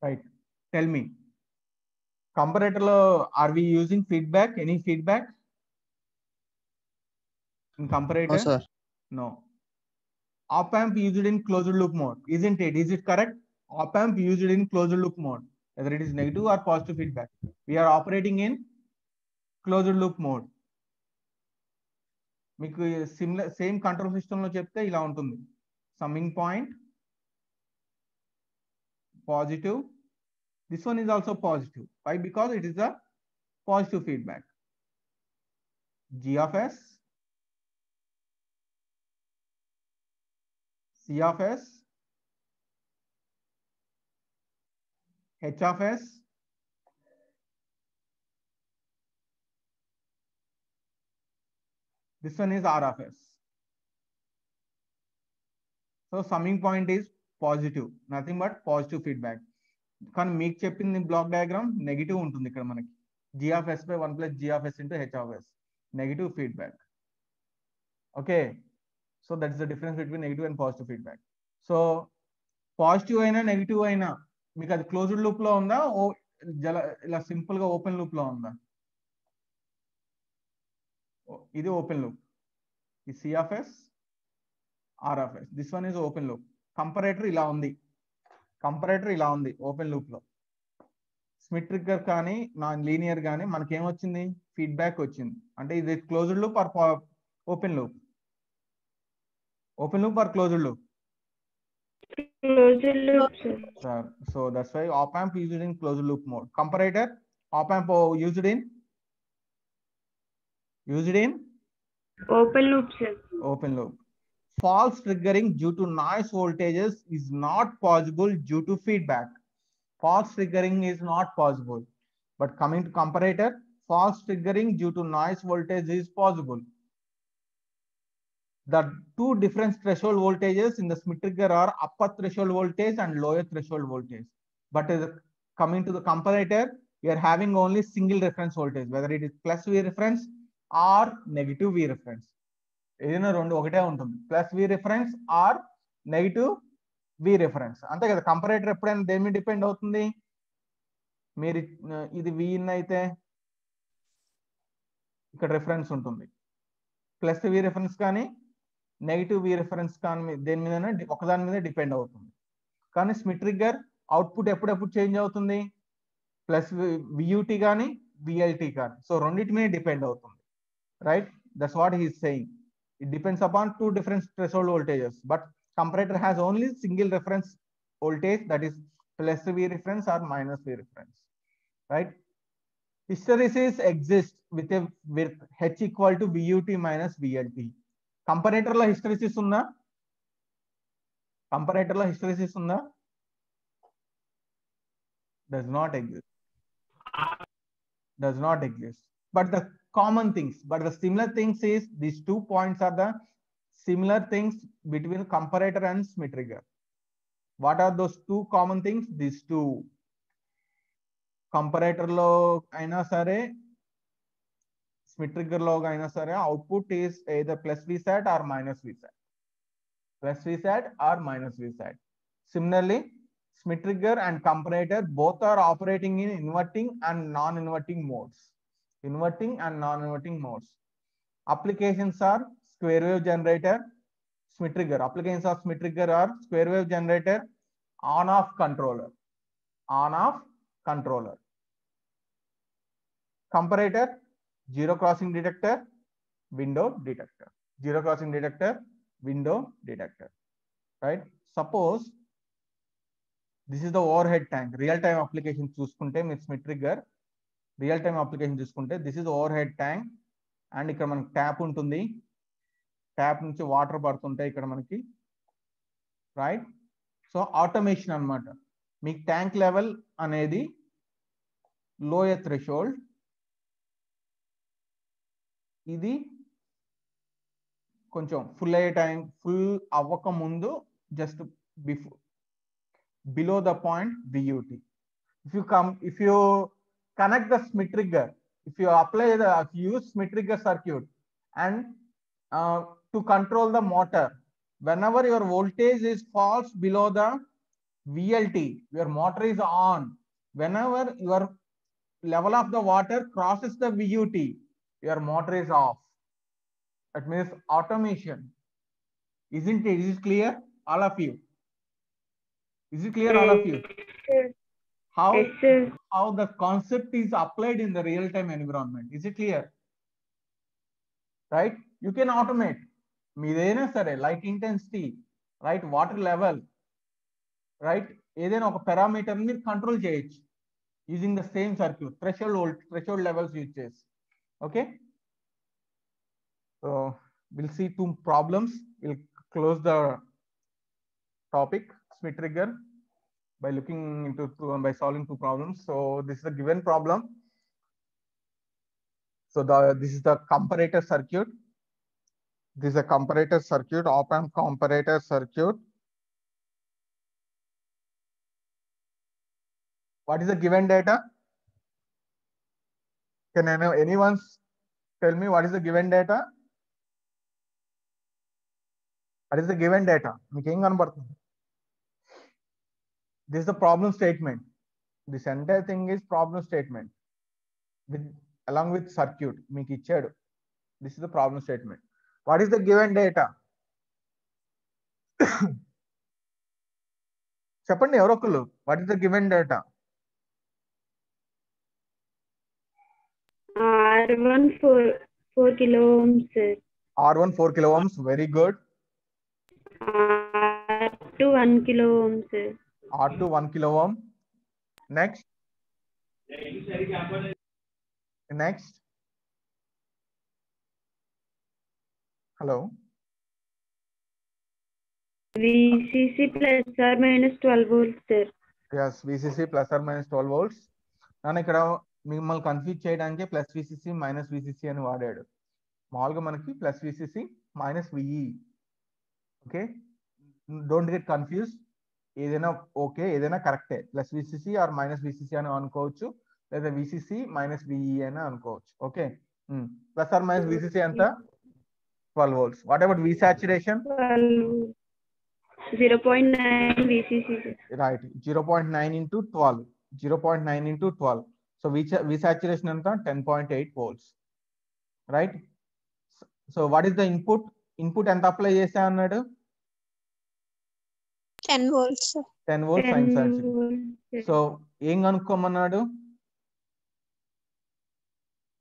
right? Tell me, comparator lo are we using feedback, any feedback in comparator? No, sir. No. Op amp used in closed loop mode, isn't it? Is it correct? Op amp used in closed loop mode, whether it is negative or positive feedback, we are operating in closed loop mode. మీకు similar same control system లో చెప్తే ఇలా ఉంటుంది. Summing point positive, this one is also positive. Why? Because it is a positive feedback. G of s, C of s, H of s, this one is R of s. So summing point is positive, nothing but positive feedback. కానీ మీకు చెప్పింది block diagram negative ఉంటుంది ఇక్కడ మనకి. G of s by 1 plus G of s into H of s, negative feedback. Okay, so that's the difference between negative and positive feedback. So positive అయినా negative అయినా మీకు అది క్లోజ్డ్ లూప్ లో ఉందా, ఇలా సింపుల్ గా ఓపెన్ లూప్ లో ఉందా? ఇది ఓపెన్ లూప్, ఈ C of s, R of s, this one is open loop. Comparator ఇలా ఉంది, కంపరేటర్ ఇలా ఉంది ఓపెన్ లూప్ లో. స్మిత్ ట్రిగ్గర్ కానీ నాన్ లీనియర్ కానీ మనకి ఏమొచ్చింది, ఫీడ్బ్యాక్ వచ్చింది. అంటే ఇది closed loop or open loop? Open loop or closed loop? Closed loop, sir. Sir, so that's why op amp used in closed loop mode. Comparator, op amp used in Open loop, sir. open loop. False triggering due to noise voltages is not possible due to feedback. False triggering is not possible. But coming to comparator, false triggering due to noise voltage is possible. The two different threshold voltages in the Smith trigger are upper threshold voltage and lower threshold voltage. But coming to the comparator, we are having only single reference voltage, whether it is plus V reference or negative V reference. ఏదైనా రెండు ఒకటే ఉంటుంది, plus V reference or negative V reference, అంతే కదా. Comparator ఎప్పుడైనా దేని మీద depend అవుతుంది? మీరు ఇది వి ఇన్ అయితే ఇక్కడ రిఫరెన్స్ ఉంటుంది, ప్లస్ వి రిఫరెన్స్ కానీ నెగిటివ్ వి రిఫరెన్స్ కానీ దేని మీద ఒకదాని మీద డిపెండ్ అవుతుంది. కానీ స్మిత్ ట్రిగ్గర్ అవుట్పుట్ ఎప్పుడెప్పుడు చేంజ్ అవుతుంది, ప్లస్ వియూటీ కానీ విఎల్టీ కానీ, సో రెండింటి మీద డిపెండ్ అవుతుంది, right? That's what he is saying. It depends upon two different threshold voltages, but comparator has only single reference voltage, that is plus V reference or minus V reference, right? Hysteresis exists with H equal to VUT minus VLT. Comparator lo hysteresis unda? Comparator lo hysteresis unda? Does not exist. Does not exist. But the common things, but the similar things is these 2 points are the similar things between comparator and Smith trigger. What are those two common things? These two. Comparator lo aina sare, Smith trigger lo aina sare, output is either plus Vsat or minus Vsat. Plus Vsat or minus Vsat. Similarly, Smith trigger and comparator both are operating in inverting and non-inverting modes. Inverting and non-inverting modes. Applications are square wave generator, Smith trigger. Applications of Smith trigger are square wave generator, on-off controller, on-off controller. Comparator, zero crossing detector, window detector. Zero crossing detector, window detector. Right? Suppose this is the overhead tank. Real-time application చూసుకుంటే మీ Smith trigger real time application చూసుకుంటే this is overhead tank and ఇక్కడ మనకి tap ఉంటుంది, tap నుంచి water పడుతుంటాయి ఇక్కడ మనకి, right? So automation అన్నమాట. మీకు ట్యాంక్ లెవెల్ అనేది లోయర్ థ్రెషోల్డ్, ఇది కొంచెం ఫుల్ అయ్యే టైం, ఫుల్ అవ్వక ముందు just before below the point beauty. If you connect the Smith trigger, if you apply if you use Smith trigger circuit and to control the motor, whenever your voltage is falls below the VLT, your motor is on. Whenever your level of the water crosses the VUT, your motor is off. That means automation. Isn't it? Is it clear? All of you. Is it clear, all of you? Sir. How, Yes, sir. how the concept is applied in the real-time environment? Is it clear? Right? You can automate. మీదైనా సరే light intensity, right, water level, right, ఏదైనా ఒక parameter ని control చేయొచ్చు using the same circuit, threshold levels use చేసి. Okay, so will see 2 problems. Will close the topic Schmitt trigger by looking into by solving 2 problems. So this is a given problem. So this is the comparator circuit. This is a comparator circuit, op-amp comparator circuit. What is the given data? Can anyone tell me what is the given data? What is the given data? మీకు ఏం కనబడుతుంది? This is the problem statement. This entire thing is problem statement with along with circuit. మీకు ఇచ్చాడు. This is the problem statement. What is the given data? చెప్పండి ఎవరో ఒకళ్ళు. What is the given data? R1 4 kilo ohms, sir. R1 4 kilo ohms. Very good. R2 1 kilo ohms, sir. R2 1 kilo ohm. Next. Next. Hello. VCC plus or minus 12 volts, sir. Yes, VCC plus or minus 12 volts. నేను ఇక్కడ మిమ్మల్ని confuse చేయడానికి plus VCC minus VCC అని వాడాడు. మామూలుగా మనకి plus VCC minus VE. Okay, don't get confuse. ఏదైనా okay, ఏదైనా కరెక్టే. Plus VCC or minus VCC అని అనుకోవచ్చు, లేదా VCC మైనస్ VE అని అనుకోవచ్చు. Okay, plus or minus VCC ఎంత? 12 volts. What about V saturation? 0.9 VCC, sir. Right, 0.9 into 12. 0.9 into 12. So V saturation anta 10.8 volts. Right? So what is the input? Input enta apply chesa annadu? 10 volts. 10 volts 10 sign saturation. volts. So ఏం కనుక్కోమన్నాడు?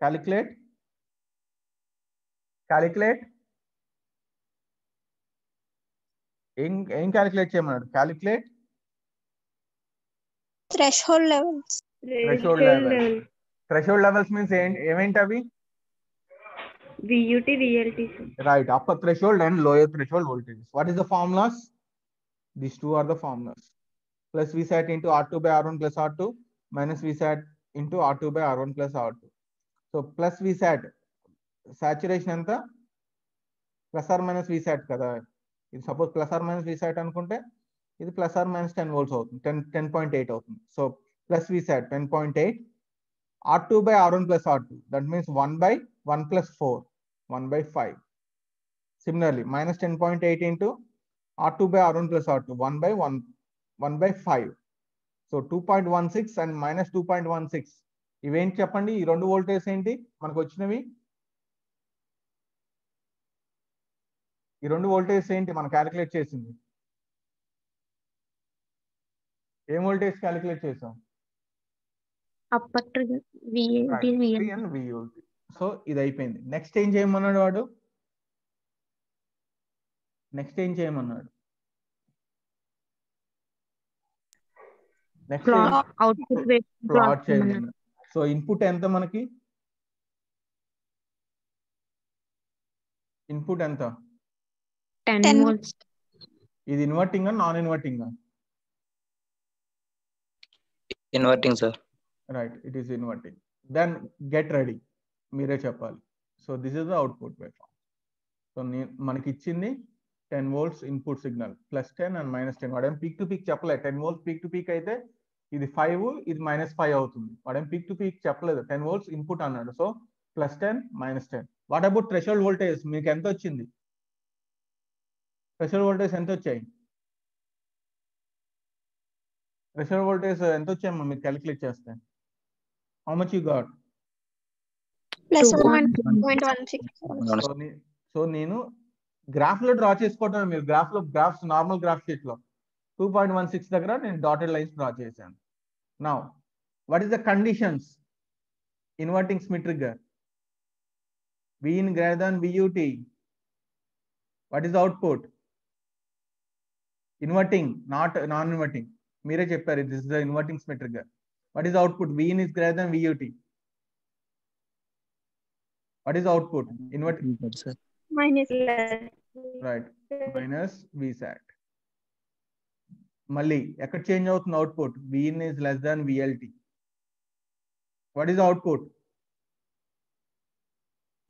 Calculate. ఏం calculate చేయమన్నాడు? Calculate Threshold levels. Threshold levels. Threshold levels means ఏమేంటి అవి? VUT, VLT, sir. Right, upper threshold and lower threshold voltages. What is the formulas? These two are the formulas. Plus Vsat into R2 by R1 plus R2 minus Vsat into R2 by R1 plus R2. So plus Vsat saturation ఎంత? Plus or minus Vsat కదా. ఇది suppose plus or minus Vsat అనుకుంటే ఇది plus or minus 10 volts అవుతుంది, 10.8 అవుతుంది. So plus Vsat 10.8, R2 by R1 plus R2, that means 1 by 1 plus 4, 1 by 5. Similarly, minus 10.8 into R2 by R1 plus R2, 1 by 1 by 5. So 2.16 and minus 2.16. ఇవేంటి చెప్పండి? ఈ రెండు voltage ఏంటి మనకు వచ్చినవి? ఈ రెండు వోల్టేజ్ ఏంటి మనం క్యాలిక్యులేట్ చేసింది? ఏం వోల్టేజ్ క్యాలిక్యులేట్ చేసాం? Upper trigger. VAT, VUT. So ఇది అయిపోయింది. నెక్స్ట్ ఏం చేయమన్నాడు వాడు? నెక్స్ట్ ఏం చేయమన్నాడు? నెక్స్ట్ output ప్లాట్ చేయమన్నాడు. సో ఇన్పుట్ ఎంత మనకి? ఇన్పుట్ ఎంత? 10 volts. ఇది inverting non inverting? Inverting sir. Right, it is inverting. Then get ready, మీరే చెప్పాలి. So this is the output wave form. So మనకి ఇచ్చింది 10 volts input signal, plus 10 and minus 10. వాడేం పీక్ టు పీక్ చెప్పలేదు. 10 volts peak to peak అయితే ఇది 5, ఇది -5 అవుతుంది. వాడేం పీక్ టు పీక్ చెప్పలేదు, 10 volts ఇన్పుట్ అన్నాడు. So plus 10 minus 10. What about threshold voltage? మీకు ఎంత వచ్చింది? థ్రెషోల్డ్ వోల్టేజ్ ఎంత వచ్చాయి? థ్రెషోల్డ్ వోల్టేజ్ ఎంత వచ్చాయమ్మా మీరు క్యాలిక్యులేట్ చేస్తే? How much you got? Plus 2.16. So నేను గ్రాఫ్ లో డ్రా చేసుకోవటం, మీరు గ్రాఫ్స్ నార్మల్ గ్రాఫ్ షీట్ లో 2.16 దగ్గర నేను డాటెడ్ లైన్స్ డ్రా చేశాను. Now what is the conditions? Inverting Schmitt trigger, Vin greater than VUT. What is the output? Inverting, not non-inverting. మీరే చెప్పారు, this is the inverting Smith trigger. What is the output? Vin is greater than VUT. What is the output? Inverting. Minus. Right. Minus VSAT. మళ్ళీ ఎక్కడ change అవుతుంది output? Vin is less than VLT. What is the output?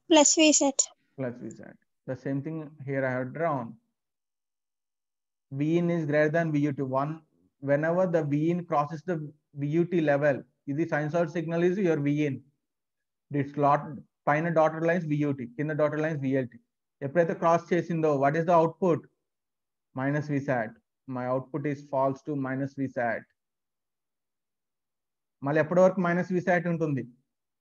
Plus VSAT. Plus VSAT. The same thing here I have drawn. Vin is greater than VUT. Whenever the Vin crosses the VUT level, the sinusoid signal is your Vin. This lot పైన dotted lines VUT, కింద dotted lines VLT. ఎప్పుడైతే cross చేసిందో, what is the output? Minus VSAT. My output is false to minus VSAT. మళ్ళీ ఎప్పటి వరకు minus VSAT ఉంటుంది?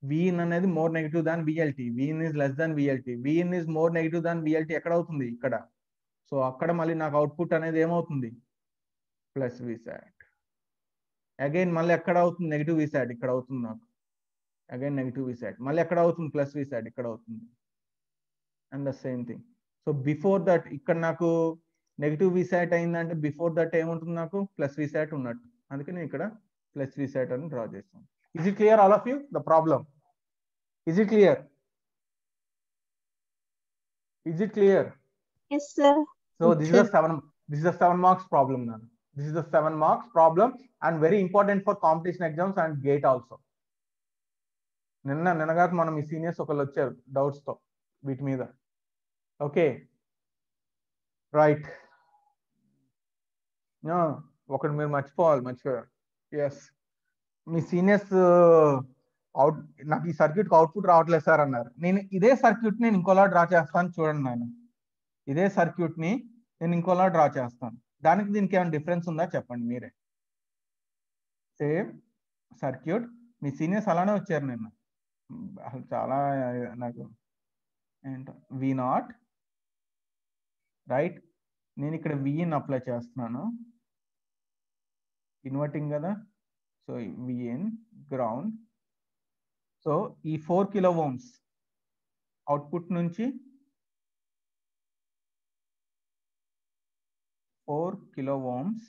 Vin అనేది more negative than VLT. Vin is less than VLT. Vin is more negative than VLT ఎక్కడ అవుతుంది? ఇక్కడ. So అక్కడ మళ్ళీ నాకు అవుట్పుట్ అనేది ఏమవుతుంది? Plus VSAT. అగైన్ మళ్ళీ ఎక్కడ అవుతుంది? నెగిటివ్ VSAT ఇక్కడ అవుతుంది నాకు. Again negative VSAT. మళ్ళీ ఎక్కడ అవుతుంది? ప్లస్ VSAT ఇక్కడ అవుతుంది. And the same thing. So before that ఇక్కడ నాకు నెగిటివ్ VSAT అయిందంటే బిఫోర్ దట్ ఏముంటుంది? నాకు ప్లస్ VSAT ఉన్నట్టు. అందుకే నేను ఇక్కడ ప్లస్ VSAT అని డ్రా చేస్తాను. Is it clear all of you? The problem. Is it clear? Is it clear? Yes, sir. So this is a 7 marks problem now. This is a 7 marks problem and very important for competition exams and GATE also. నిన్నగాక మనం ఈ seniors ఒకళ్ళు వచ్చారు doubts తో వీటి మీద. Okay right. ఒకటి మీరు మర్చిపోయారు. ఎస్, మీ సీనియర్స్ నాకు ఈ సర్క్యూట్ అవుట్పుట్ రావట్లేదు సార్ అన్నారు. నేను ఇదే సర్క్యూట్ ని ఇంకోలా డ్రా చేస్తాను చూడండి నాయన. ఇదే సర్క్యూట్ ని నేను ఇంకోలా డ్రా చేస్తాను. దానికి దీనికి ఏమైనా డిఫరెన్స్ ఉందా చెప్పండి మీరే. సేమ్ సర్క్యూట్, మీ సీనియర్స్ అలానే వచ్చారు నిన్న. అసలు చాలా నాకు ఏంటో V0 రైట్. నేను ఇక్కడ Vin అప్లై చేస్తున్నాను, ఇన్వర్టింగ్ కదా. So Vin ground. సో ఈ 4 కిలో ఓమ్స్ అవుట్పుట్ నుంచి 4 కిలో ఓమ్స్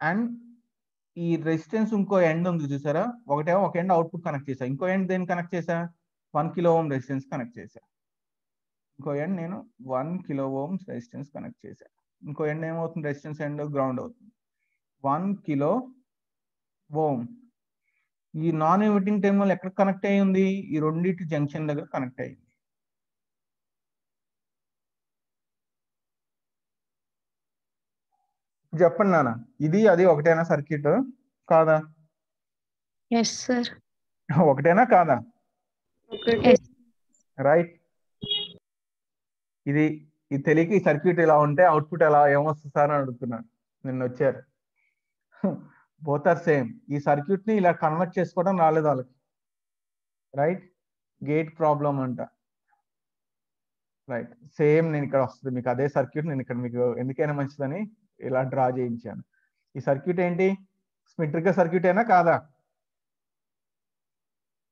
అండ్ ఈ రెసిస్టెన్స్ ఇంకో ఎండ్ ఉంది చూసారా, ఒక ఎండ్ అవుట్పుట్ కనెక్ట్ చేసా, ఇంకో ఎండ్ దేని కనెక్ట్ చేసా? 1 కిలో ఓమ్ రెసిస్టెన్స్ కనెక్ట్ చేసా. ఇంకో ఎండ్ నేను 1 కిలో ఓమ్స్ రెసిస్టెన్స్ కనెక్ట్ చేసా. ఇంకో ఎండ్ ఏమవుతుంది? రెసిస్టెన్స్ ఎండ్ గ్రౌండ్ అవుతుంది. 1 కిలో ఓమ్. ఈ నాన్ ఇన్వర్టింగ్ టెర్మినల్ ఎక్కడ కనెక్ట్ అయ్యి ఉంది? ఈ రెండింటి జంక్షన్ దగ్గర కనెక్ట్ అయ్యింది. చెప్పండి నాన్న, ఇది అది ఒకటేనా సర్క్యూట్ కాదా? Yes, sir. ఒకటేనా కాదా? Yes. రైట్. ఇది తెలియక ఈ సర్క్యూట్ ఇలా ఉంటే అవుట్పుట్ ఎలా ఏమొస్తుంది సార్ అని అడుగుతున్నాను. నిన్న వచ్చారు. Both are same. ఈ సర్క్యూట్ ని ఇలా కన్వర్ట్ చేసుకోవడం రాలేదు వాళ్ళకి. రైట్, గేట్ ప్రాబ్లం అంట. రైట్, సేమ్ నేను ఇక్కడ వస్తుంది మీకు అదే సర్క్యూట్. నేను ఇక్కడ మీకు ఎందుకైనా మంచిదని ఇలా డ్రా చేయించాను. ఈ సర్క్యూట్ ఏంటి? స్మిత్ ట్రిగ్గర్ సర్క్యూట్ అయినా కాదా?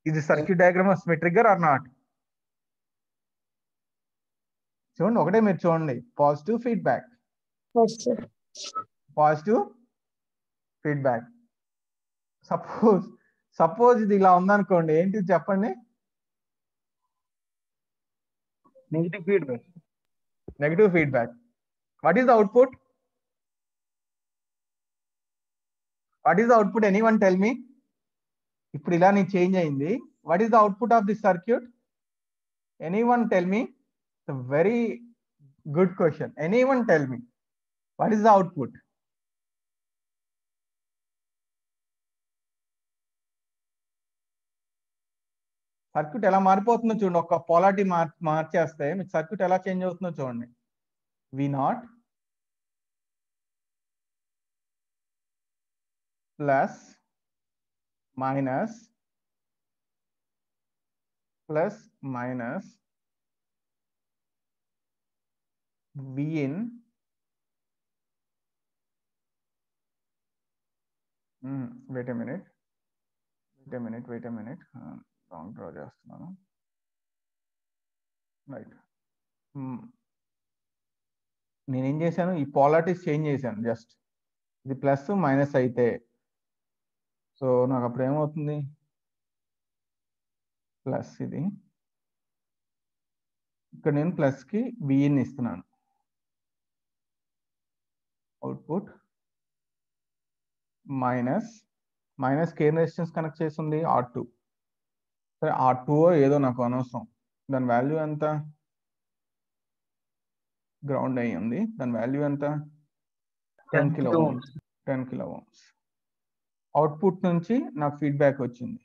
ఇది circuit diagram of Schmitt trigger or not? చూడండి, ఒకటే మీరు చూడండి. Positive feedback, positive feedback. Suppose ఇది ఇలా ఉందనుకోండి, ఏంటి చెప్పండి? Negative feedback. Negative feedback. What is the output? What is the output? Anyone tell me. ఇప్పుడు ఇలా నేను చేంజ్ అయింది. What is the output of this circuit? Anyone tell me. A very good question. Anyone tell me what is the output? Circuit ఎలా మారిపోతుందో చూడండి. ఒక polarity మార్చేస్తే మీకు circuit ఎలా change అవుతుందో చూడండి. V0 plus minus plus minus V in wait a minute wrong draw చేస్తున్నాను. Right, నేనేం చేశాను, ఈ పాలారిటీస్ చేంజ్ చేశాను. జస్ట్ ఇది ప్లస్ మైనస్ అయితే సో నాకు అప్పుడు ఏమవుతుంది, ప్లస్ ఇది ఇక్కడ నేను ప్లస్కి విఇన్ ఇస్తున్నాను. అవుట్పుట్ మైనస్ కేర్ రెసిస్టెన్స్ కనెక్ట్ చేస్తుంది R2. సరే R2 ఏదో నాకు అనవసరం, దాని వాల్యూ ఎంత, గ్రౌండ్ అయ్యి ఉంది, దాని వాల్యూ ఎంత 10 kilo Ohm's. 10 kilo Ohm's. Output నుంచి నాకు ఫీడ్బ్యాక్ వచ్చింది,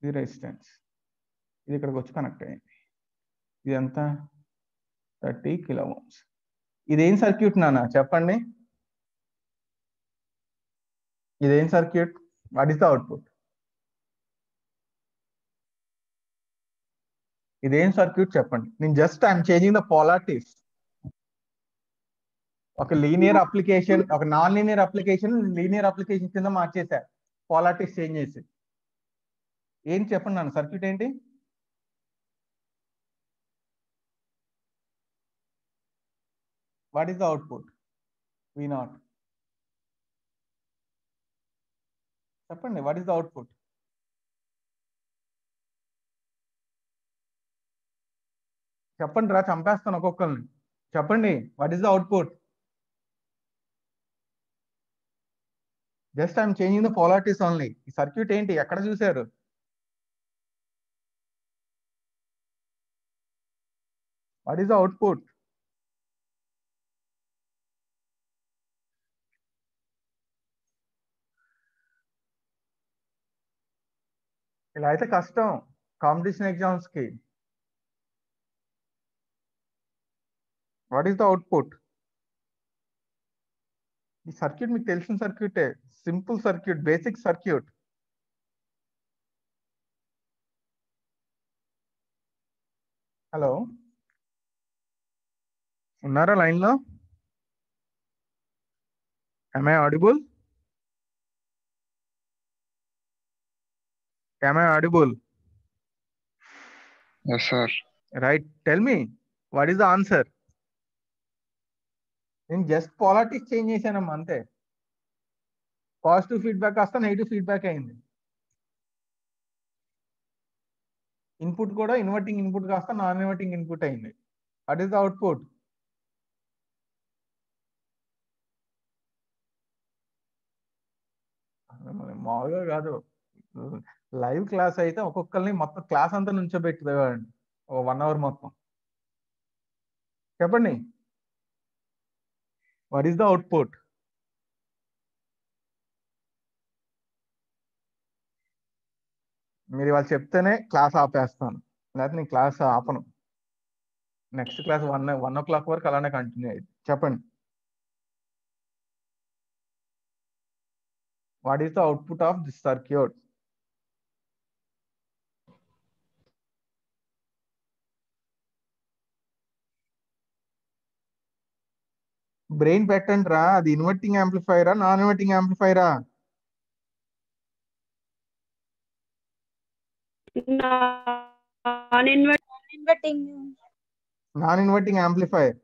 ఇది రెసిస్టెన్స్, ఇది ఇక్కడికి వచ్చి కనెక్ట్ అయ్యింది. ఇది ఎంత 30 కిలో ఓమ్స్. ఇదేం సర్క్యూట్ నాన్న చెప్పండి, ఇదేం circuit, what is the output, ఇదేం సర్క్యూట్ చెప్పండి. నేను జస్ట్ ఐఎమ్ చేంజింగ్ ద పాలారిటీస్. ఒక లీనియర్ అప్లికేషన్, ఒక non linear application linear application కింద మార్చేశారు, పాలారిటీస్ చేంజ్ చేసి. ఏం చెప్పండి నాన్న, సర్క్యూట్ ఏంటి, what is the output, V0 చెప్పండి, వాట్ ఈస్ ద అవుట్పుట్. చెప్పండి రా, చంపేస్తాను ఒక్కొక్కరిని. చెప్పండి, what is the output. Just I'm changing the polarities only. ఈ సర్క్యూట్ ఏంటి, ఎక్కడ చూసారు, వాట్ ఈస్ ద అవుట్పుట్. ఇలా అయితే కష్టం కాంపిటీషన్ ఎగ్జామ్స్ కి. What is the output. ఈ సర్క్యూట్ మీకు తెలిసిన సర్క్యూటే, simple circuit, basic circuit. Hello, ఉన్నారా లైన్ లో, am I audible, am I audible. Yes, sir. Right, tell me what is the answer. నేను జస్ట్ పాలారిటీస్ చేంజ్ చేశానమ్మా అంతే. పాజిటివ్ ఫీడ్బ్యాక్ కాస్త నెగిటివ్ ఫీడ్బ్యాక్ అయింది. ఇన్పుట్ కూడా ఇన్వర్టింగ్ ఇన్పుట్ కాస్త నాన్ ఇన్వర్టింగ్ ఇన్పుట్ అయింది. What is the output. మామూలుగా కాదు, live class అయితే ఒక్కొక్కరిని మొత్తం క్లాస్ అంతా నుంచోబెట్టేవాడిని 1 అవర్ మొత్తం. చెప్పండి, వాట్ ఈస్ ద అవుట్పుట్. మీరు వాళ్ళు చెప్తేనే క్లాస్ ఆపేస్తాను, లేకపోతే నేను క్లాస్ ఆపను. నెక్స్ట్ క్లాస్ 1 o'clock వరకు అలానే కంటిన్యూ అయ్యింది. చెప్పండి, what is the output of this circuit. Brain పెట్టండి రా, అది ఇన్వర్టింగ్ యాంప్లిఫైరా నాన్ ఇన్వర్టింగ్ యాంప్లిఫైరా. Non-inverting. Non inverting amplifier.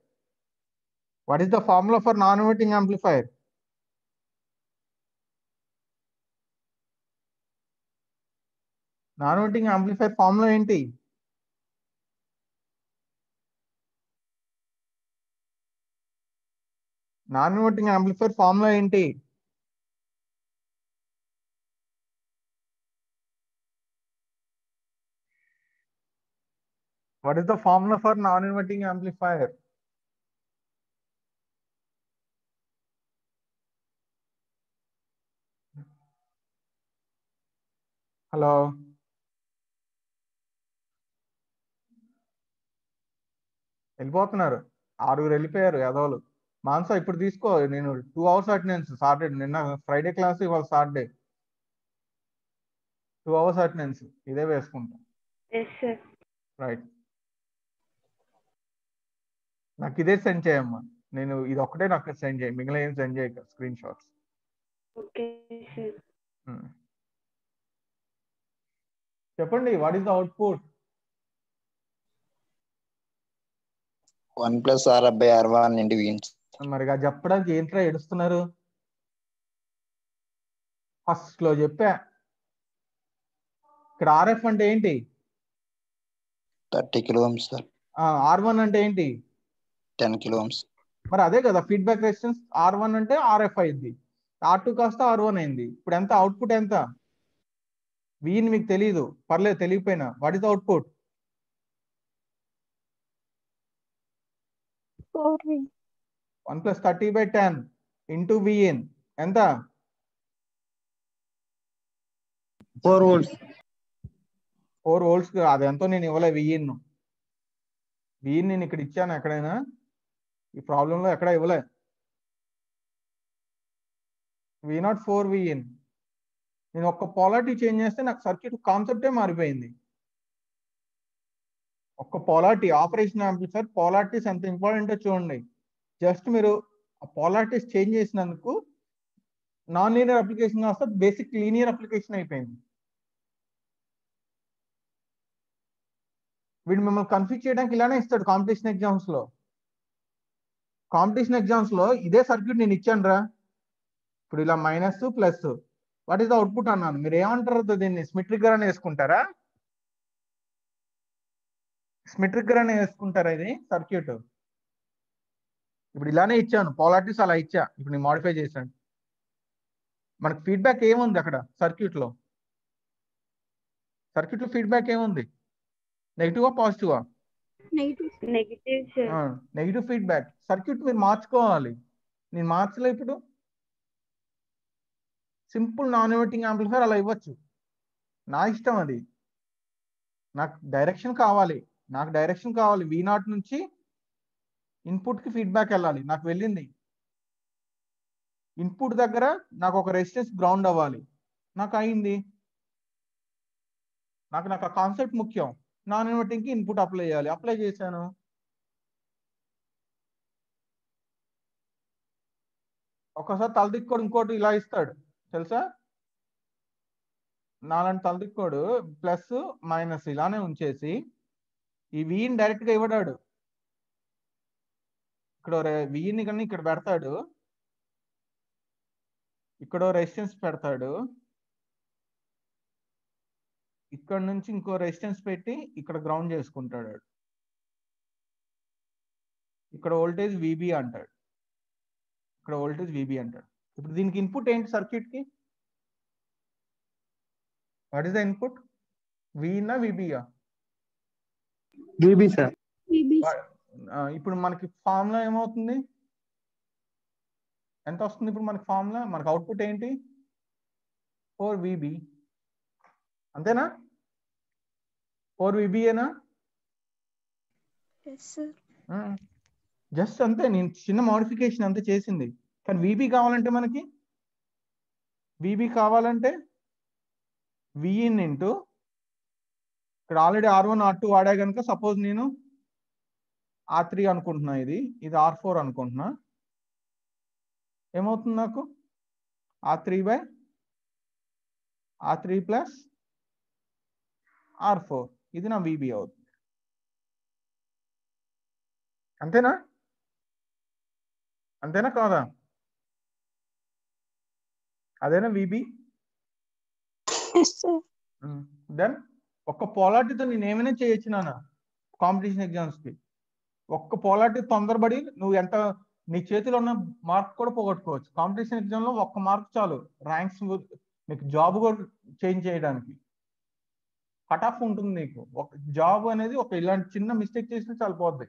What is the formula for non inverting amplifier. Non inverting amplifier formula ఏంటి. నాన్ ఇన్వర్టింగ్ యాంప్లిఫైర్ ఫార్ములా ఏంటి. What is the formula for non-inverting amplifier? Hello, వెళ్ళిపోతున్నారు, 6 వెళ్ళిపోయారు యాదవులు. మాన్సా ఇప్పుడు తీసుకో, నేను 2 hours అటెండెన్స్ సాటర్డే, నిన్న Friday class, ఇవాళ సాటర్డే 2 hours అటెండెన్స్ ఇదే వేసుకుంటాం. Yes sir. రైట్, నాకు ఇదే సెండ్ చేయమ్మా. నేను ఇది ఒక్కటే నాకు సెండ్ చేయి, మిగిలిన ఏం సెండ్ చేయక స్క్రీన్ షాట్స్. Okay sir. చెప్పండి, what is the output? 1 plus R/R1 into V. మరి అది చెప్పడానికి ఏంట్రా ఏడుస్తున్నారు? ఫస్ట్ లో చెప్పా. ఇక్కడ RF అంటే ఏంటి? 30 kilo ohms sir. R1 అంటే ఏంటి? 10 kilo ohms. మరి అదే కదా ఫీడ్బ్యాక్ రెసిస్టెన్స్. R1 అంటే RF అయింది, R2 కాస్త R1 అయింది. ఇప్పుడు ఎంత అవుట్పుట్? ఎంత? వీని మీకు తెలియదు, పర్లేదు తెలియకపోయినా. What is output? 4V. 1 + 30/10 into Vin ఎంత? 4 volts. 4 volts. అది ఎంతో నేను ఇవ్వలే. Vin నేను ఇక్కడ ఇచ్చాను ఎక్కడైనా? ఈ ప్రాబ్లంలో ఎక్కడ ఇవ్వలే. V0 4 Vin. నేను ఒక్క పోలారిటీ చేంజ్ చేస్తే నాకు సర్క్యూట్ కాన్సెప్టే మారిపోయింది. ఒక్క పోలారిటీ, ఆపరేషన్ యాంప్లిఫైయర్ పోలారిటీస్ ఎంత ఇంపార్టెంటో చూడండి. జస్ట్ మీరు ఆ పోలారిటీస్ చేంజ్ చేసినందుకు నాన్ లీనియర్ అప్లికేషన్ కాస్త బేసిక్ లీనియర్ అప్లికేషన్ అయిపోయింది. వీడు మిమ్మల్ని కన్ఫ్యూజ్ చేయడానికి ఇలానే ఇస్తాడు కాంపిటీషన్ ఎగ్జామ్స్ లో. కాంపిటీషన్ ఎగ్జామ్స్ లో ఇదే సర్క్యూట్ నేను ఇచ్చాను రా. ఇప్పుడు ఇలా minus plus, what is the output అన్నాను. మీరు ఏమంటారు? దీన్ని స్మిత్ ట్రిగ్గర్ అని వేసుకుంటారా? స్మిత్ ట్రిగ్గర్ అని వేసుకుంటారా ఇది సర్క్యూట్? ఇప్పుడు ఇలానే ఇచ్చాను, పోలారిటీస్ అలా ఇచ్చా. ఇప్పుడు నేను మాడిఫై చేశాను. మనకు ఫీడ్బ్యాక్ ఏముంది అక్కడ సర్క్యూట్ లో? సర్క్యూట్ లో ఫీడ్బ్యాక్ ఏముంది? నెగిటివా పాజిటివా? Negative. Negative sir. Negative feedback. Circuit మీరు మార్చుకోవాలి. నేను మార్చలే. ఇప్పుడు సింపుల్ నాన్ ఇన్వర్టింగ్ యాంప్లిఫైయర్ అలా ఇవ్వచ్చు, నా ఇష్టం అది. నాకు డైరెక్షన్ కావాలి. V0 నుంచి ఇన్పుట్ కి ఫీడ్బ్యాక్ వెళ్ళాలి. నాకు వెళ్ళింది. ఇన్పుట్ దగ్గర నాకు ఒక రెసిస్టెన్స్ గ్రౌండ్ అవ్వాలి, నాకు అయింది. నాకు ఆ కాన్సెప్ట్ ముఖ్యం. నాన్ ఇన్వర్టింగ్ కి ఇన్పుట్ అప్లై చేయాలి, అప్లై చేశాను. ఒకసారి తలదిక్కోడు ఇంకోటి ఇలా ఇస్తాడు తెలుసా? నాలాంటి తలదిక్కోడు ప్లస్ మైనస్ ఇలానే ఉంచేసి ఈ వీని డైరెక్ట్ గా ఇవ్వడాడు. ఇక్కడ వీని కన్నా ఇక్కడ పెడతాడు, ఇక్కడ రెసిస్టెన్స్ పెడతాడు, ఇక్కడ నుంచి ఇంకో రెసిస్టెన్స్ పెట్టి ఇక్కడ గ్రౌండ్ చేసుకుంటాడు. ఇక్కడ వోల్టేజ్ VB అంటాడు, ఇక్కడ వోల్టేజ్ VB అంటాడు. ఇప్పుడు దీనికి ఇన్పుట్ ఏంటి సర్క్యూట్ కి? What is the input? వీనా VBయా? VB sir. ఇప్పుడు మనకి ఫార్ములా ఏమవుతుంది? ఎంత వస్తుంది ఇప్పుడు మనకి ఫార్ములా? మనకి అవుట్పుట్ ఏంటి? 4VB. అంతేనా? 4VB ఏనా? జస్ట్ అంతే. నేను చిన్న మోడిఫికేషన్ అంతే చేసింది. కానీ VB కావాలంటే మనకి Vin ఇంటూ ఇక్కడ ఆల్రెడీ R1 R2 వాడా కనుక సపోజ్ నేను R3 అనుకుంటున్నా, ఇది R4 అనుకుంటున్నా. ఏమవుతుంది నాకు? R3 ప్లస్ R4, ఇది నా VB అవుతుంది. అంతేనా కాదా? అదేనా VB? దెన్ ఒక్క పోలారిటీతో నేను ఏమైనా చేయొచ్చు నాన్న కాంపిటీషన్ ఎగ్జామ్స్ కి. ఒక్క పోలారిటీ తొందరపడి నువ్వు ఎంత నీ చేతిలో ఉన్న మార్క్ కూడా పోగొట్టుకోవచ్చు. కాంపిటీషన్ ఎగ్జామ్ లో ఒక్క మార్క్ చాలు ర్యాంక్స్, నీకు జాబ్ కూడా చేంజ్ చేయడానికి. కట్ ఆఫ్ ఉంటుంది నీకు. ఒక జాబ్ అనేది ఒక ఇలాంటి చిన్న మిస్టేక్ చేసినా చాలిపోద్ది.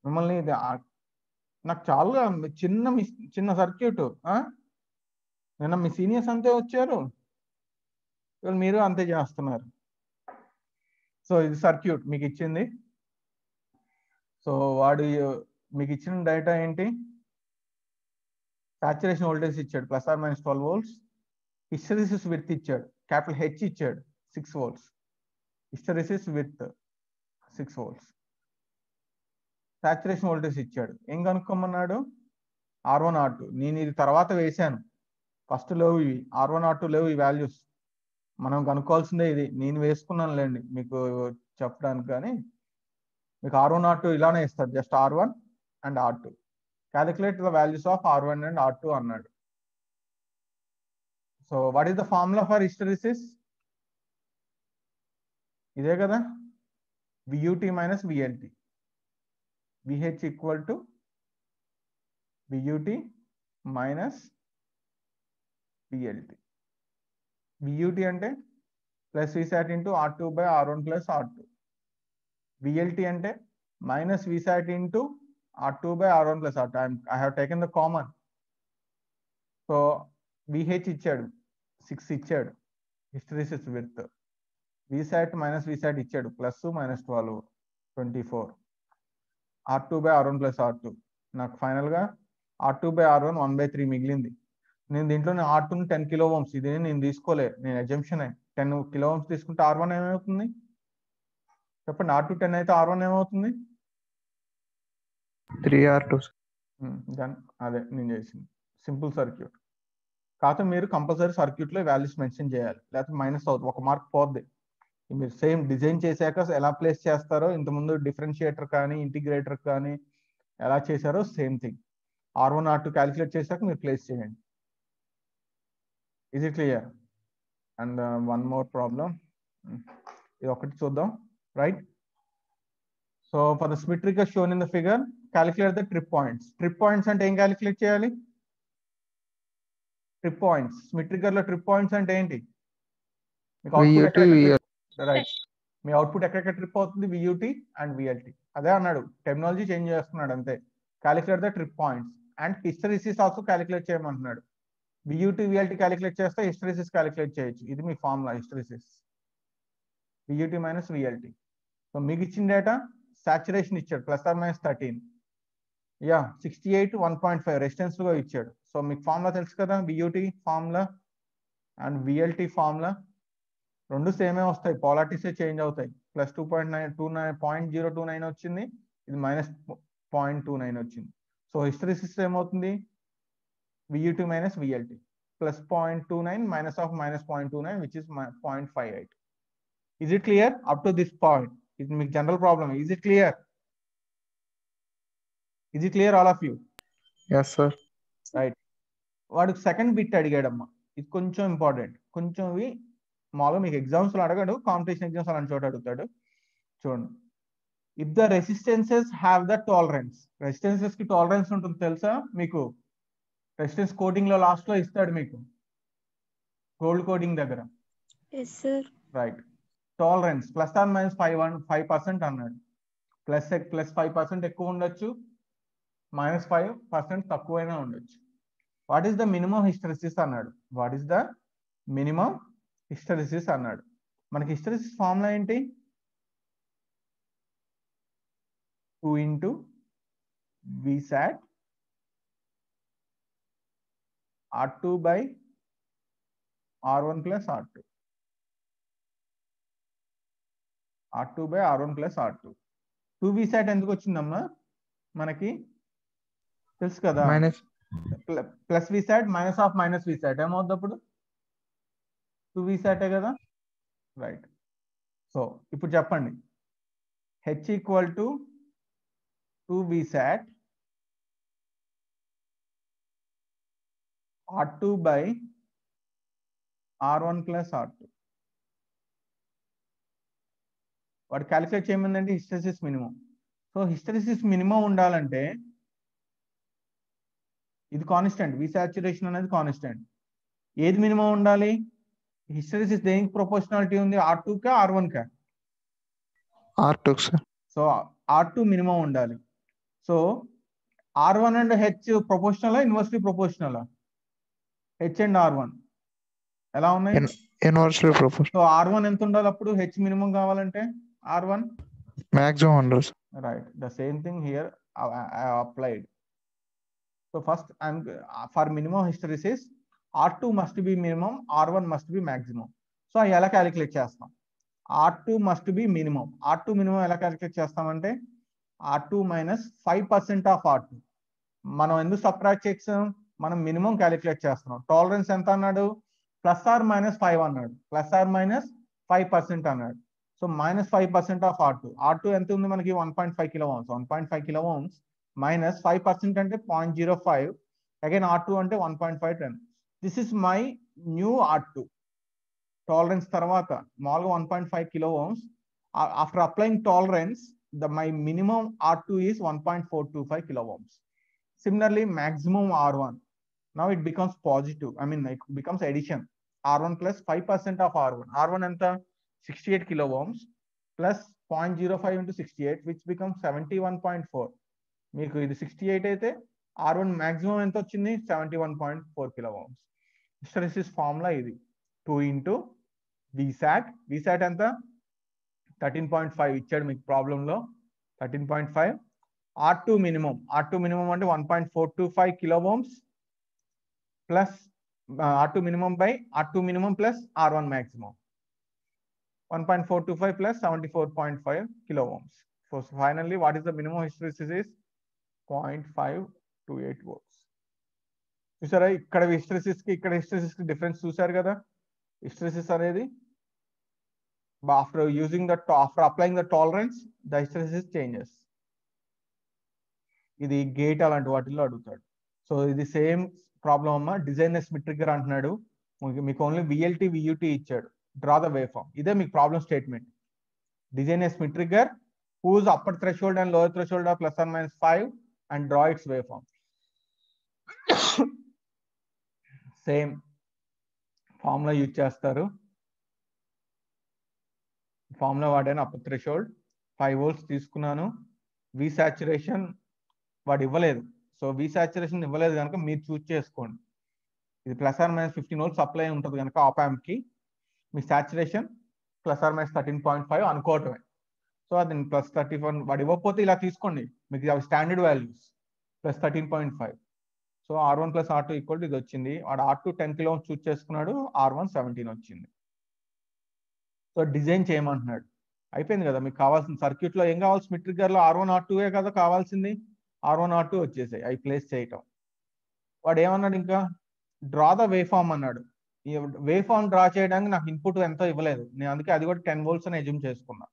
మిమ్మల్ని నాకు చాలా చిన్న సర్క్యూట్. నిన్న మీ సీనియర్స్ అంతే వచ్చారు, ఇవాళ మీరు అంతే చేస్తున్నారు. సో ఇది సర్క్యూట్ మీకు ఇచ్చింది. సో వాడు మీకు ఇచ్చిన డేటా ఏంటి? సాచురేషన్ వోల్టేజ్ ఇచ్చాడు ±12 volts. హిస్టెరిసిస్ విత్ ఇచ్చాడు, క్యాపిటల్ హెచ్ ఇచ్చాడు 6 volts. Hysteresis with 6 volts. Saturation voltage ఇచ్చాడు. ఏం కనుక్కోమన్నాడు? R1 R2. నేను ఇది తర్వాత వేశాను, ఫస్ట్ లేవు ఇవి, R1 R2 లేవు ఈ వాల్యూస్. మనం కనుక్కోవాల్సిందే ఇది, నేను వేసుకున్నానులేండి మీకు చెప్పడానికి. కానీ మీకు R1 R2 ఇలానే ఇస్తారు, just R1 and R2. Calculate the values of R1 and R2 అన్నాడు. So what is the formula for hysteresis? ఇదే కదా, VUT minus VLT. VH equal to VUT minus VLT. VUT అంటే plus VSAT into R2 by R1 plus R2. VLT అంటే minus VSAT into R2 by R1 plus R2. I have taken the common. So VH ఇచ్చాడు 6 ఇచ్చాడు, hysteresis with. VSAT minus VSAT ఇచ్చాడు plus -12 24. R2 by R1 plus R2. నాకు ఫైనల్గా R2 by R1 1/3 మిగిలింది. నేను దీంట్లోనే R2 10 kilo ohms, ఇది నేను తీసుకోలే, నేను అజంప్షన్ 10 kilo ohms తీసుకుంటే R1 ఏమవుతుంది చెప్పండి? R2 10 అయితే R1 ఏమవుతుంది? 3R2. అదే నేను చేసింది సింపుల్ సర్క్యూట్. కాకపోతే మీరు కంపల్సరీ సర్క్యూట్లో వాల్యూస్ మెన్షన్ చేయాలి, లేకపోతే మైనస్ అవుతుంది, 1 మార్క్ పోద్ది. మీరు సేమ్ డిజైన్ చేశాక ఎలా ప్లేస్ చేస్తారో, ఇంతకుముందు డిఫరెన్షియేటర్ కానీ ఇంటిగ్రేటర్ కానీ ఎలా చేశారో same thing. R1 R2 calculate చేశాక మీరు ప్లేస్ చేయండి. Is it clear? And one more problem, ఇది ఒకటి చూద్దాం, right? So for the Smith trigger shown in the figure, calculate the trip points. Trip points అంటే ఏం క్యాలిక్యులేట్ చేయాలి? Trip points. స్మిత్ ట్రిగ్గర్ లో ట్రిప్ పాయింట్స్ అంటే ఏంటి? మీకు రైట్, మీ అవుట్పుట్ ఎక్కడెక్కడ ట్రిప్ అవుతుంది? VUT and VLT. అదే అన్నాడు, టెక్నాలజీ చేంజ్ చేస్తున్నాడు అంతే. Calculate the trip points and hysteresis also calculate చేయమంటున్నాడు. VUT VLT క్యాలిక్యులేట్ చేస్తే హిస్టెరిసిస్ క్యాలిక్యులేట్ చేయొచ్చు. ఇది మీ formula, hysteresis VUT minus VLT. So మీకు ఇచ్చిన డేటా సాచురేషన్ ఇచ్చాడు ±13, 68 1.5 రెసిస్టెన్స్ లో ఇచ్చాడు. సో మీకు ఫార్ములా తెలుసు కదా, VUT formula and VLT formula రెండు సేమే వస్తాయి, పాలారిటీసే చేంజ్ అవుతాయి. +0.29 వచ్చింది, ఇది -0.29 వచ్చింది. సో హిస్టెరిసిస్ ఏమవుతుంది? VUT minus VLT +0.29 minus of -0.29 which is 0.58. Is it clear up to this point? ఇది మీకు general problem. Is it clear? Is it clear all of you? Yes sir. Right. వాడు second bit అడిగాడమ్మా, ఇది కొంచెం important. కొంచెం ఇవి మామూలుగా మీకు exams లో అడగడు, కాంపిటీషన్ ఎగ్జామ్స్ అలాంటి చోట అడుగుతాడు. చూడండి, if the resistances have the tolerance. Resistances కి టాలరెన్స్ ఉంటుంది తెలుసా మీకు? రెసిస్టెన్స్ కోడింగ్ లో లాస్ట్ లో ఇస్తాడు మీకు, గోల్డ్ కోడింగ్ దగ్గర. రైట్, టాలరెన్స్ ±5% అన్నాడు. +5% ఎక్కువ ఉండొచ్చు, -5% తక్కువైనా ఉండొచ్చు. What is the minimum hysteresis అన్నాడు. What is the minimum hysteresis అన్నాడు. మనకి హిస్టెరిసిస్ ఫార్ములా ఏంటి? 2 into VSAT R2 by R1 plus R2. R2 by R1 plus R2. 2 VSAT ఎందుకు వచ్చిందమ్మా మనకి తెలుసు కదా, ప్లస్ VSAT మైనస్ VSAT ఏమవుతుంది అప్పుడు? 2 VSAT కదా, రైట్. సో ఇప్పుడు చెప్పండి, H equal to 2 VSAT R2 by R1 plus R2. వాడు క్యాలిక్యులేట్ చేయమందండి hysteresis minimum. So hysteresis minimum ఉండాలంటే ఇది కాన్స్టెంట్, విసాచురేషన్ అనేది కాన్స్టెంట్. ఏది మినిమం ఉండాలి? హిస్టెరిసిస్ దేనికి ప్రపోర్షనాలిటీ ఉంది? R2 కా R1 కా? R2 sir. So R2 minimum ఉండాలి. సో R1 అండ్ H ప్రపోర్షనలా ఇన్వర్స్లీ ప్రపోర్షనలా? H అండ్ R1 ఎలా ఉన్నాయి? Inversely proportional. సో R1 ఎంత ఉండాలి అప్పుడు? H మినిమం కావాలంటే R1 మాక్సిమం ఉండాలి. right, the same thing here I applied. So first I'm for minimum hysteresis R2 must be minimum, R1 must be maximum. So అవి ఎలా calculate చేస్తాం? R2 must be minimum. R2 minimum ఎలా calculate చేస్తామంటే R2 minus 5% of R2. మనం ఎందుకు subtract చేసాం? మనం minimum calculate చేస్తున్నాం. టాలరెన్స్ ఎంత అన్నాడు? +or-5 అన్నాడు. +or-5% అన్నాడు. సో -5% ఆఫ్ R2 ఎంత ఉంది మనకి? 1.5 kilo Ohm's. 1.5 kilo Ohm's minus 5% అంటే 0.05. అగైన్ R2 అంటే 1.510. This is my new R2 tolerance. తర్వాత మామూలుగా 1.5 kilo Ohm's. After applying tolerance my minimum R2 is 1.425 kilo ohms. Similarly, maximum R1. Now it becomes positive. I mean, it becomes addition. R1 plus 5% of R1. R1 anta 68 kilo ohms plus 0.05 into 68, which becomes 71.4. మీకు ఇది 68 అయితే R1 maximum ఎంత వచ్చింది? 71.4 kilo ohms. Hysteresis formula ఇది. 2 into VSAT. VSAT ఎంత? 13.5 ఇచ్చాడు మీకు ప్రాబ్లంలో. 13.5. R2 minimum. R2 minimum అంటే 1.425 kilo ohms plus R2 minimum by R2 minimum plus R1 maximum. 1.425 plus 74.5 kilo ohms. So finally, what is the minimum hysteresis is 0.528 volts. చూసారా ఇక్కడ hysteresis కి ఇక్కడ hysteresis కి డిఫరెన్స్ చూసారు కదా? హిస్టెరిసిస్ అనేది after applying the tolerance, the hysteresis changes. ఇది gate అలాంటి వాటిల్లో అడుగుతాడు. సో ఇది సేమ్ ప్రాబ్లం అమ్మా. డిజైన్ స్మిత్ ట్రిగ్గర్ అంటున్నాడు. మీకు ఓన్లీ VLT VUT ఇచ్చాడు. Draw the wave form. ఇదే మీకు problem statement. Design Schmitt trigger whose upper threshold and lower threshold are +or-5 and draw its waveform. Same formula use చేస్తారు. Formula వాడాను. Upper threshold 5 volts తీసుకున్నాను. వి saturation వాడు ఇవ్వలేదు. So we saturation ఇవ్వలేదు కనుక మీరు చూస్ చేసుకోండి. ఇది +or-15 volts సప్లై ఉంటుంది కనుక ఆప్ యాంప్ కి మీ సాచురేషన్ +or-13.5 అనుకోవటమే. సో అది +31 వాడు ఇవ్వకపోతే ఇలా తీసుకోండి. మీకు అవి standard values. +13.5. So R1 + R2 equal ఇది వచ్చింది. వాడు R2 10 kilo ohms చూస్ చేసుకున్నాడు. R1 17 వచ్చింది. సో డిజైన్ చేయమంటున్నాడు. అయిపోయింది కదా. మీకు కావాల్సిన సర్క్యూట్ లో ఏం కావాలి? స్మిత్ ట్రిగ్గర్ లో R1 R2 కదా కావాల్సింది. R1 R2 వచ్చేసాయి. అవి ప్లేస్ చేయటం. వాడు ఏమన్నాడు ఇంకా? డ్రా ద వేవ్ ఫార్మ్ అన్నాడు. ఈ వేవ్ ఫార్మ్ డ్రా చేయడానికి నాకు ఇన్పుట్ ఎంతో ఇవ్వలేదు. నేను అందుకే అది కూడా 10 volts అని ఎజ్యూమ్ చేసుకున్నా.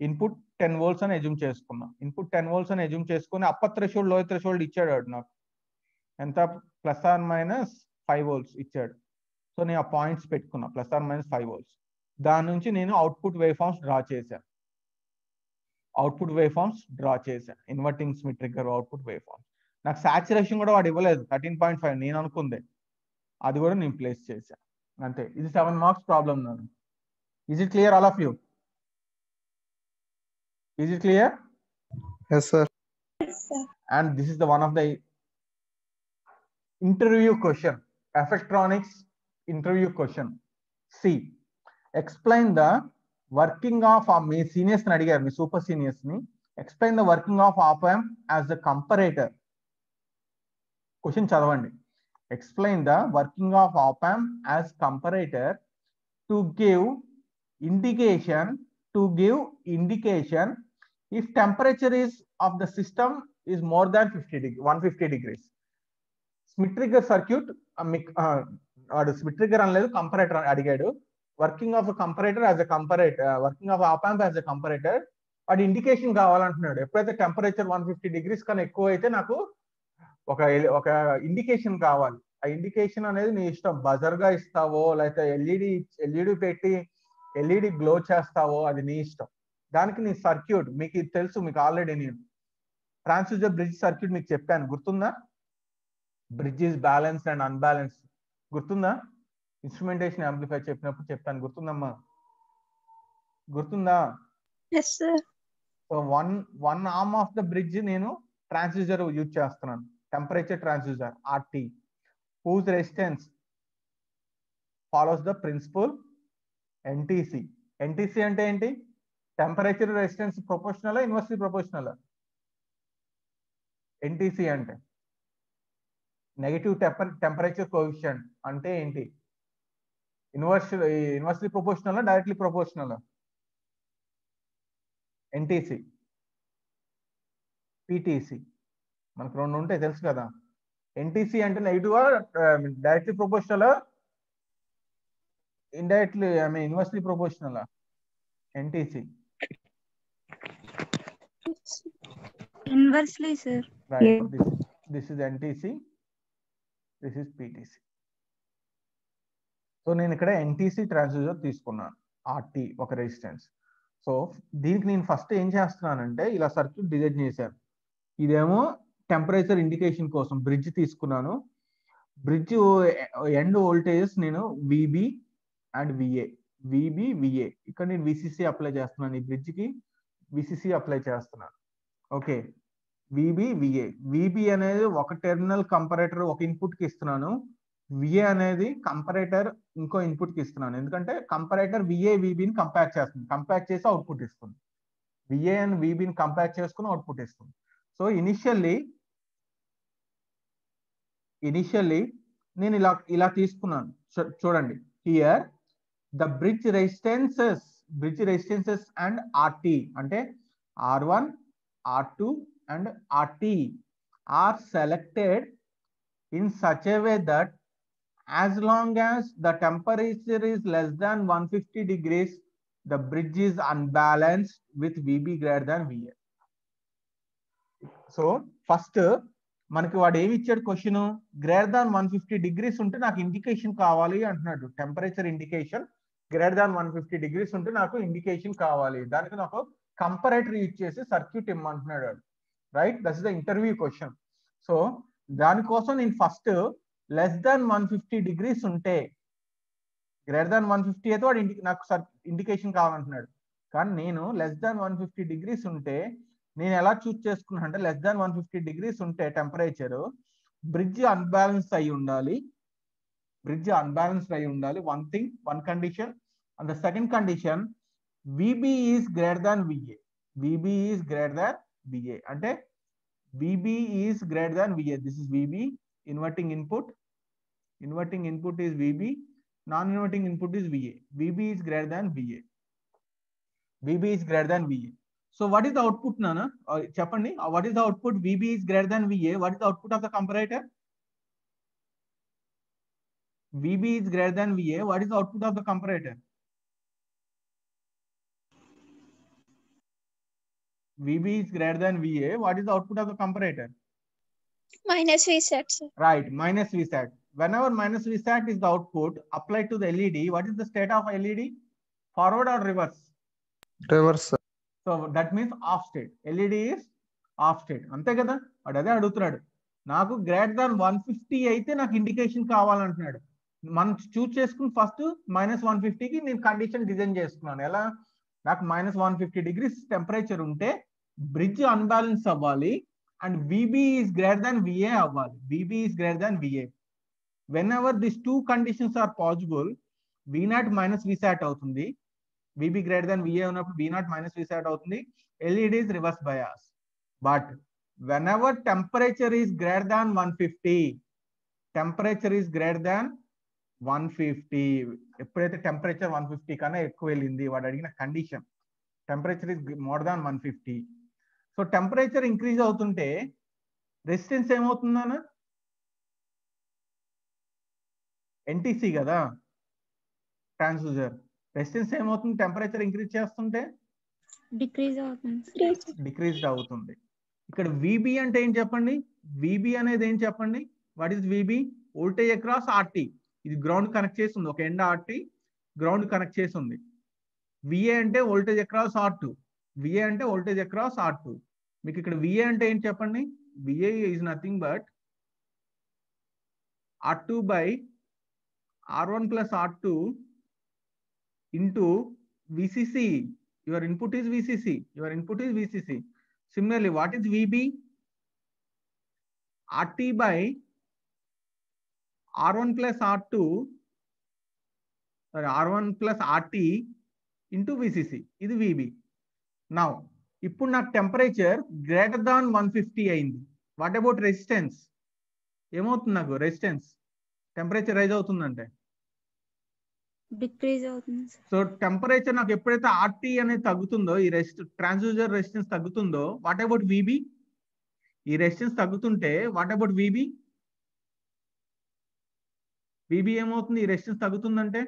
ఇన్పుట్ 10 volts అని ఎజ్యూమ్ చేసుకున్నా. ఇన్పుట్ 10 volts అని ఎజ్యూమ్ చేసుకుని అప్పర్ థ్రెషోల్డ్ లోయర్ థ్రెషోల్డ్ ఇచ్చాడు నాకు. ఎంత? +or-5 volts ఇచ్చాడు. సో నేను ఆ పాయింట్స్ పెట్టుకున్నా +or-5 volts. దాని నుంచి నేను అవుట్పుట్ వేవ్ ఫార్మ్స్ డ్రా చేశాను. Inverting Schmitt trigger output wave forms. నాకు సాచురేషన్ కూడా వాడు ఇవ్వలేదు. 13.5 నేను అనుకుందే. అది కూడా నేను ప్లేస్ చేశాను. అంతే. ఇది 7 marks ప్రాబ్లం. నాను is it clear all of you? Is it clear? Yes, sir. And this is the one of the interview question, electronics interview question. C. Explain the working of మీ seniors ని అడిగారు, మీ super seniors ని. Explain the working of op amp as the comparator. Question చదవండి. Explain the working of op amp as comparator to give indication if temperature is of the system is more than 150 degrees. Smith trigger circuit Smith trigger అనలేదు, comparator అడిగాడు. Working of comparator as a comparator, working of op amp as a comparator. వాడు indication కావాలంటున్నాడు. ఎప్పుడైతే temperature 150 degrees కన్నా ఎక్కువ అయితే నాకు ఒక ఇండికేషన్ కావాలి. ఆ ఇండికేషన్ అనేది నీ ఇష్టం. బజర్ గా ఇస్తావో లేకపోతే ఎల్ఈడి పెట్టి ఎల్ఈడి గ్లో చేస్తావో అది నీ ఇష్టం. దానికి నీ సర్క్యూట్ మీకు తెలుసు. మీకు ఆల్రెడీ నేను ట్రాన్స్డ్యూసర్ బ్రిడ్జ్ సర్క్యూట్ మీకు చెప్పాను, గుర్తుందా? Bridge is balanced and unbalanced, గుర్తుందా? ఇన్స్ట్రుమెంటేషన్ యాంప్లిఫైర్ చెప్పినప్పుడు చెప్పాను, గుర్తుందమ్మా? గుర్తుందా? So one arm of the bridge నేను ట్రాన్స్డ్యూసర్ యూజ్ చేస్తున్నాను, temperature transducer RT, whose resistance follows the principle NTC. NTC అంటే ఏంటి? Temperature resistance proportional inversely proportional NTC అంటే negative temperature coefficient అంటే ఏంటి inversely proportional directly proportional NTC PTC మనకు రెండు ఉంటాయి తెలుసు కదా ఎన్టీసీ అంటే negative directly proportional indirectly inversely proportional NTC Inversely, sir. right Yeah. this is NTC, this is PTC. So నేను ఇక్కడ ఎన్టీసీ ట్రాన్స్డ్యూసర్ తీసుకున్నాను ఆర్టీ ఒక రెసిస్టెన్స్ సో దీనికి నేను ఫస్ట్ ఏం చేస్తున్నానంటే ఇలా సర్క్యూట్ డిజైన్ చేశాను ఇదేమో టెంపరేచర్ ఇండికేషన్ కోసం బ్రిడ్జ్ తీసుకున్నాను బ్రిడ్జ్ ఎండ్ వోల్టేజెస్ నేను విబి అండ్ విఏ విఏ ఇక్కడ నేను విసిసి అప్లై చేస్తున్నాను ఈ బ్రిడ్జ్ కి విసిసి అప్లై చేస్తున్నాను ఓకే విబి అనేది ఒక టెర్మినల్ కంపరేటర్ ఒక ఇన్పుట్ కి ఇస్తున్నాను విఏ అనేది కంపరేటర్ ఇంకో ఇన్పుట్ కి ఇస్తున్నాను ఎందుకంటే కంపరేటర్ విబిని కంపేర్ చేస్తుంది కంపేర్ చేసి అవుట్పుట్ ఇస్తుంది విఏ అండ్ విబిని కంపేర్ చేసుకుని అవుట్పుట్ ఇస్తుంది సో ఇనిషియల్లీ నేను ఇలా తీసుకున్నాను చూడండి here the bridge resistances and RT అంటే R1 R2 and RT are selected in such a way that as long as the temperature is less than 150 degrees, the bridge is unbalanced with VB greater than VA. So first మనకి వాడు ఏమి ఇచ్చాడు question greater than 150 degrees ఉంటే నాకు indication కావాలి అంటున్నాడు temperature indication greater than 150 degrees ఉంటే నాకు ఇండికేషన్ కావాలి దానికి నాకు కంపరేటర్ యూజ్ చేసి సర్క్యూట్ ఇమ్మంటున్నాడు right that is the interview question so దానికోసం నేను ఫస్ట్ లెస్ దాన్ 150 డిగ్రీస్ ఉంటే గ్రేటర్ దాన్ 150 అయితే వాడు నాకు ఇండికేషన్ కావాలంటున్నాడు కానీ నేను లెస్ దాన్ 150 డిగ్రీస్ ఉంటే నేను ఎలా చూస్ చేసుకున్నాను అంటే లెస్ దాన్ 150 డిగ్రీస్ ఉంటే టెంపరేచర్ బ్రిడ్జ్ అన్బ్యాలెన్స్డ్ అయి ఉండాలి one condition and the second condition VB is greater than VA. VB is greater than VA. అంటే VB is greater than VA. This is VB. Inverting input is VB. Non-inverting input is VA. VB is greater than VA. So what is the output, Nana? Chapandi. What is the output? VB is greater than VA. What is the output of the comparator? VB is greater than VA. What is the output of the comparator? VB is greater than VA. What is the output of the comparator? Minus VSAT, sir. Right, minus VSAT. Whenever minus VSAT is the output applied to the LED, what is the state of LED? Forward or reverse? Reverse, sir. So that means off state. LED is off state. అంతే కదా వాడు అదే అడుగుతున్నాడు నాకు greater than 150 అయితే నాకు indication కావాలంటున్నాడు మనం చూస్ చేసుకుని ఫస్ట్ -150కి నేను కండిషన్ డిజైన్ చేసుకున్నాను ఎలా నాకు -150 డిగ్రీస్ టెంపరేచర్ ఉంటే బ్రిడ్జ్ అన్బ్యాలెన్స్ అవ్వాలి and VB is greater than VA అవ్వాలి whenever these two conditions are possible V0 minus VSAT అవుతుంది VB greater than VA ఉన్నప్పుడు V0 minus VSAT అవుతుంది LED is reverse bias but whenever temperature is greater than 150 ఎప్పుడైతే temperature 150 కన్నా ఎక్కువ వెళ్ళింది వాడు అడిగిన condition temperature is more than 150 so temperature increase అవుతుంటే రెసిస్టెన్స్ ఏమవుతుందన్న ఎన్టీసీ కదా ట్రాన్స్డ్యూసర్ రెసిస్టెన్స్ ఏమవుతుంది టెంపరేచర్ ఇంక్రీజ్ చేస్తుంటే డిక్రీజ్డ్ అవుతుంది ఇక్కడ VB అంటే ఏం చెప్పండి VB అనేది ఏం చెప్పండి what is VB voltage across RT ఇది గ్రౌండ్ కనెక్ట్ చేసి ఉంది ఒక ఎండ్ RT గ్రౌండ్ కనెక్ట్ చేసి ఉంది VA అంటే వోల్టేజ్ అక్రాస్ R2 మీకు ఇక్కడ VA అంటే ఏంటి చెప్పండి VA is nothing but R2 by R1 plus R2 into VCC. Your input is VCC. Similarly, what is VB? RT by R1 plus R2, sorry, R1 plus RT into VCC. This is VB. Now ఇప్పుడు నాకు temperature greater than 150 అయింది. What about resistance? ఏమవుతుంది నాకు resistance temperature rise అవుతుందంటే? Decrease అవుతుంది sir. So temperature నాకు ఎప్పుడైతే RT అనేది తగ్గుతుందో, ఈ ట్రాన్స్డ్యూసర్ రెసిస్టెన్స్ తగ్గుతుందో, వాట్ అబౌట్ విబి? ఈ రెసిస్టెన్స్ తగ్గుతుంటే వాట్ అబౌట్ విబి? విబి ఏమవుతుంది ఈ రెసిస్టెన్స్ తగ్గుతుందంటే?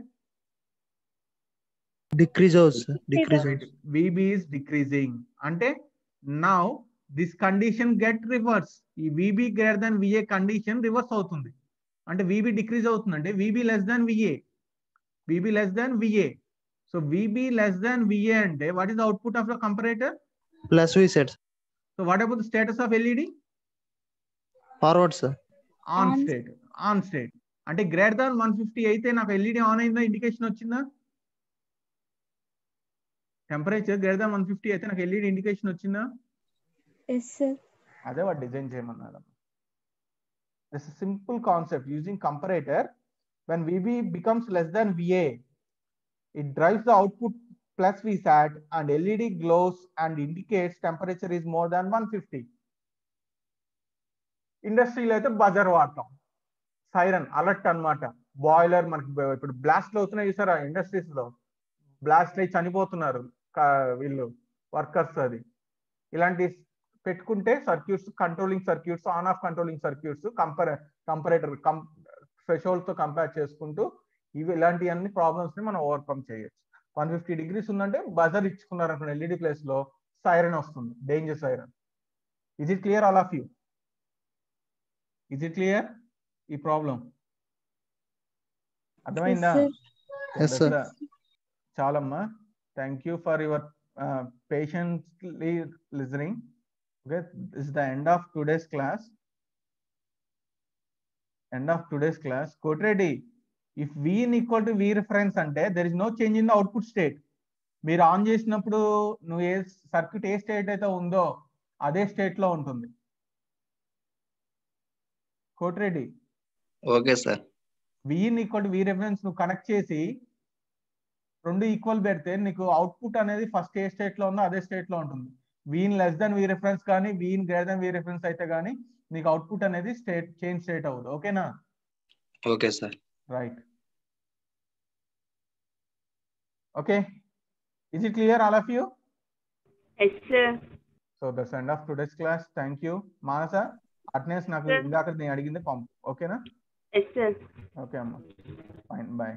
డిక్రీజ్ అవుతుంది సార్, డిక్రీజ్ అవుతుంది. VB is decreasing. అంటే now this condition get reverse. ఈ VB greater than VA condition reverse అవుతుంది. అంటే విబి డిక్రీజ్ అవుతుంది అంటే VB less than VA. VB less than VA. So VB less than VA ante what is the output of the comparator? Plus V set. So what about the status of LED? Forward sir. On On. state. On state. Ante greater than 150 అయితే నాకు LED on అయిందా indication వచ్చిందా? Temperature greater than 150 అయితే నాకు LED indication వచ్చిందా? Yes sir. అదే వాడు design చేయమన్నాడు. This is simple concept using comparator. When VB becomes less than VA, it drives the output plus Vsat and LED glows and indicates temperature is more than 150. ఇండస్ట్రీలో అయితే buzzer వాడతాం, siren alert అన్నమాట. Boiler మనకి ఇప్పుడు బ్లాస్ట్లు అవుతున్నాయి చూసారా industries లో, blast అయి చనిపోతున్నారు వీళ్ళు వర్కర్స్. అది ఇలాంటి పెట్టుకుంటే circuits, controlling circuits, on off controlling circuits, comparator threshold తో కంపేర్ చేసుకుంటూ ఇవి ఇలాంటి అన్ని ప్రాబ్లమ్స్ ని మనం ఓవర్కమ్ చేయొచ్చు. 150 degrees ఉందంటే బజర్ ఇచ్చుకున్నారు అనుకోండి, ఎల్ఈడి ప్లేస్ లో సైరన్ వస్తుంది, danger siren. Is it clear all of you? Is it clear ఈ ప్రాబ్లం? అర్థమైందా? Yes sir. చాలమ్మా. Thank you for your patiently listening. Okay, this is the end of today's class. End of today's class. Kotreddy, if V in equal to V reference అంటే there is no change in the output state. మీరు on చేసినప్పుడు నువ్వు ఏ circuit ఏ state అయితే ఉందో అదే state లో ఉంటుంది. Kotreddy, okay sir. V in equal to V reference నువ్వు కనెక్ట్ చేసి రెండు ఈక్వల్ పెడితే నీకు అవుట్పుట్ అనేది ఫస్ట్ ఏ స్టేట్ లో ఉందో అదే స్టేట్ లో ఉంటుంది. V in less than V reference కానీ V in greater than V reference అయితే కానీ నీకు అవుట్పుట్ అనేది స్టేట్ చేంజ్ స్టేట్ అవ్వదు. ఓకేనా? Okay sir. Right. Okay, is it clear all of you? Yes sir. So that's end of today's class. Thank you. Manasa, attendance నాకు ఇందాక నేను అడిగింది పంపు. ఓకేనా? Yes sir. ఓకే అమ్మా, ఫైన్, బాయ్.